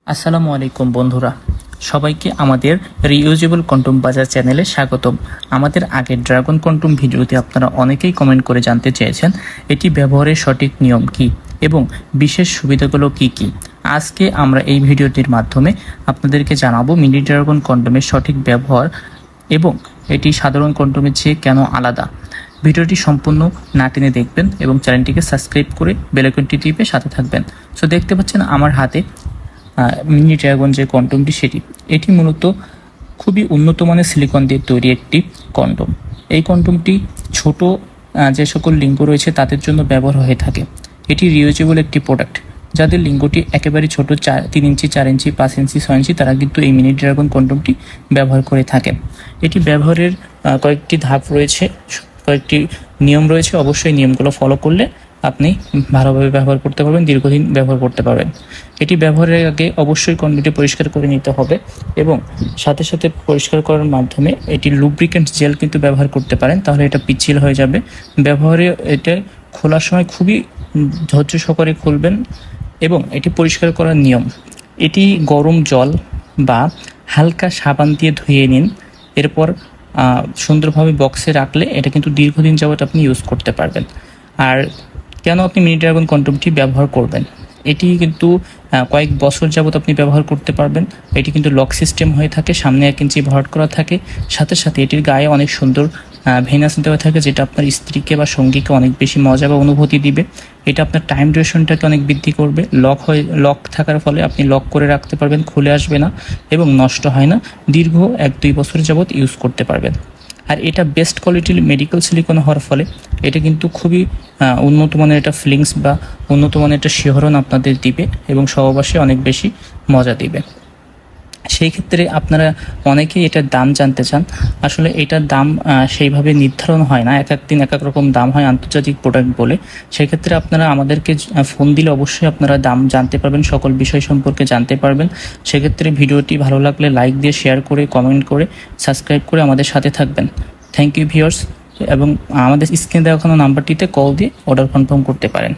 আসসালামু আলাইকুম বন্ধুরা, সবাইকে আমাদের রিইউজেবল কন্ডোম বাজার চ্যানেলে স্বাগতম। আমাদের আগের ড্রাগন কন্ডোম ভিডিওতে আপনারা অনেকেই কমেন্ট করে জানতে চেয়েছেন এটি ব্যবহারের সঠিক নিয়ম কি এবং বিশেষ সুবিধাগুলো কি কি। আজকে আমরা এই ভিডিওটির মাধ্যমে আপনাদেরকে জানাবো মিনি ড্রাগন কন্ডোমের সঠিক ব্যবহার এবং এটি সাধারণ কন্ডোমের চেয়ে কেন আলাদা। ভিডিওটি সম্পূর্ণ না টেনে দেখবেন এবং চ্যানেলটিকে সাবস্ক্রাইব করে বেল আইকনটি টিপে সাথে থাকবেন। সো দেখতে পাচ্ছেন আমার হাতে মিনি ড্রাগন যে কন্ডোমটি এটি মূলত খুবই উন্নত মানের সিলিকন দিয়ে তৈরি একটি কন্ডোম। এই কন্ডোমটি ছোট যে সকল লিঙ্গ রয়েছে তাদের জন্য ব্যবহার হয়ে থাকে। এটি রিউজেবল একটি প্রোডাক্ট। যাদের লিঙ্গটি একেবারে ছোট 3 ইঞ্চি, 4 ইঞ্চি, 5 ইঞ্চি, 6 ইঞ্চি তারা কিন্তু এই মিনি ড্রাগন কন্ডোমটি ব্যবহার করে থাকেন। এটি ব্যবহারের কয়েকটি ধাপ রয়েছে, কয়েকটি নিয়ম রয়েছে। অবশ্যই নিয়মগুলো ফলো করলে আপনি ভালোভাবে ব্যবহার করতে পারবেন, দীর্ঘদিন ব্যবহার করতে পারবেন। এটি ব্যবহারের আগে অবশ্যই কন্ডোমটি পরিষ্কার করে নিতে হবে এবং সাথে সাথে পরিষ্কার করার মাধ্যমে এটি লুব্রিকেন্ট জেল কিন্তু ব্যবহার করতে পারেন, তাহলে এটা পিচ্ছিল হয়ে যাবে। ব্যবহারে এটা খোলার সময় খুবই ধৈর্য সহকারে খুলবেন এবং এটি পরিষ্কার করার নিয়ম, এটি গরম জল বা হালকা সাবান দিয়ে ধুয়ে নিন। এরপর সুন্দরভাবে বক্সে রাখলে এটা কিন্তু দীর্ঘদিন যাবত আপনি ইউজ করতে পারবেন। আর কেন আপনি মিনি ড্রাগন কন্ডোমটি ব্যবহার করবেন, এটি কিন্তু কয়েক বছর যাবত আপনি ব্যবহার করতে পারবেন। এটি কিন্তু লক সিস্টেম হয়ে থাকে, সামনে 1 ইঞ্চি ভরাট করা থাকে, সাথে সাথে এটির গায়ে অনেক সুন্দর ভেনাস দেওয়া থাকে, যেটা আপনার স্ত্রীকে বা সঙ্গীকে অনেক বেশি মজা বা অনুভূতি দিবে। এটা আপনার টাইম ডিউরেশনটাকে অনেক বৃদ্ধি করবে। লক থাকার ফলে আপনি লক করে রাখতে পারবেন, খুলে আসবে না এবং নষ্ট হয় না। দীর্ঘ 1-2 বছর যাবত ইউজ করতে পারবেন। আর এটা বেস্ট কোয়ালিটির মেডিকেল সিলিকন হওয়ার ফলে এটা কিন্তু খুবই উন্নত মানের একটা ফিলিংস বা উন্নত মানের একটা শিহরণ আপনাদের দিবে এবং সহবাসে অনেক বেশি মজা দিবে। সেই ক্ষেত্রে আপনারা অনেকেই এটার দাম জানতে চান। আসলে এটার দাম সেইভাবে নির্ধারণ হয় না, এক এক দিন এক এক রকম দাম হয় আন্তর্জাতিক প্রোডাক্ট বলে। সেক্ষেত্রে আপনারা আমাদেরকে ফোন দিলে অবশ্যই আপনারা দাম জানতে পারবেন, সকল বিষয় সম্পর্কে জানতে পারবেন। সেক্ষেত্রে ভিডিওটি ভালো লাগলে লাইক দিয়ে, শেয়ার করে, কমেন্ট করে, সাবস্ক্রাইব করে আমাদের সাথে থাকবেন। থ্যাংক ইউ ভিউয়ার্স, এবং আমাদের স্ক্রিনে দেখানো নাম্বারটিতে কল দিয়ে অর্ডার কনফার্ম করতে পারেন।